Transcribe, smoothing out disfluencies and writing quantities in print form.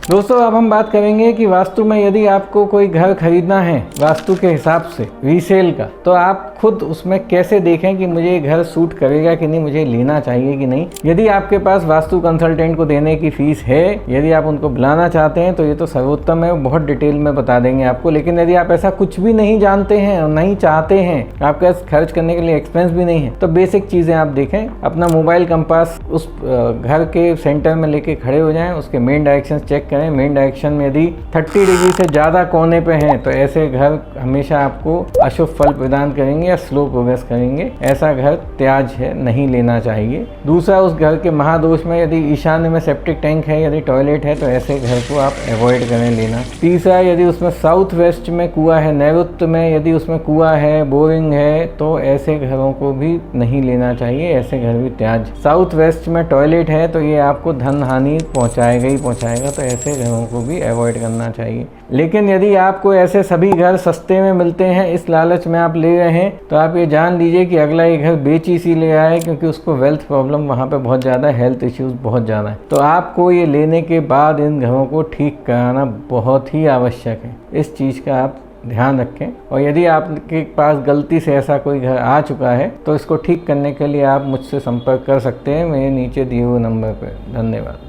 दोस्तों अब हम बात करेंगे कि वास्तु में यदि आपको कोई घर खरीदना है वास्तु के हिसाब से रीसेल का, तो आप खुद उसमें कैसे देखें कि मुझे ये घर सूट करेगा कि नहीं, मुझे लेना चाहिए कि नहीं। यदि आपके पास वास्तु कंसल्टेंट को देने की फीस है, यदि आप उनको बुलाना चाहते हैं, तो ये तो सर्वोत्तम है, बहुत डिटेल में बता देंगे आपको। लेकिन यदि आप ऐसा कुछ भी नहीं जानते हैं और नहीं चाहते हैं, आपके पास खर्च करने के लिए एक्सपेंस भी नहीं है, तो बेसिक चीज़ें आप देखें। अपना मोबाइल कंपास उस घर के सेंटर में लेके खड़े हो जाएं, उसके मेन डायरेक्शन चेक करें। मेन डायरेक्शन में यदि 30 डिग्री से ज़्यादा कोने पे हैं, तो ऐसे घर हमेशा आपको अशुभ फल प्रदान करेंगे या स्लो प्रोग्रेस करेंगे। ऐसा घर त्याज है, नहीं लेना चाहिए। दूसरा, उस घर के महादोष में यदि ईशान्य में सेप्टिक टैंक है, यदि टॉयलेट है, तो ऐसे घर को आप अवॉइड करें लेना। तीसरा, यदि उसमें साउथ वेस्ट में कुआं है, नैऋत्य में यदि उसमें कुआं है, बोरिंग है, तो ऐसे घरों को भी नहीं लेना चाहिए, ऐसे घर भी त्याज। साउथ वेस्ट में टॉयलेट है, तो ये आपको धन हानि पहुंचाएगा ही पहुंचाएगा, तो ऐसे घरों को भी अवॉइड करना चाहिए। लेकिन यदि आपको ऐसे सभी घर सस्ते में मिलते हैं, इस लालच में आप ले रहे हैं, तो आप ये जान लीजिए कि अगला ये घर बेच इसीलिए आया है क्योंकि उसको वेल्थ प्रॉब्लम वहाँ पे बहुत ज़्यादा है, हेल्थ इश्यूज बहुत ज़्यादा है। तो आपको ये लेने के बाद इन घरों को ठीक कराना बहुत ही आवश्यक है। इस चीज़ का आप ध्यान रखें। और यदि आपके पास गलती से ऐसा कोई घर आ चुका है, तो इसको ठीक करने के लिए आप मुझसे संपर्क कर सकते हैं मेरे नीचे दिए हुए नंबर पर। धन्यवाद।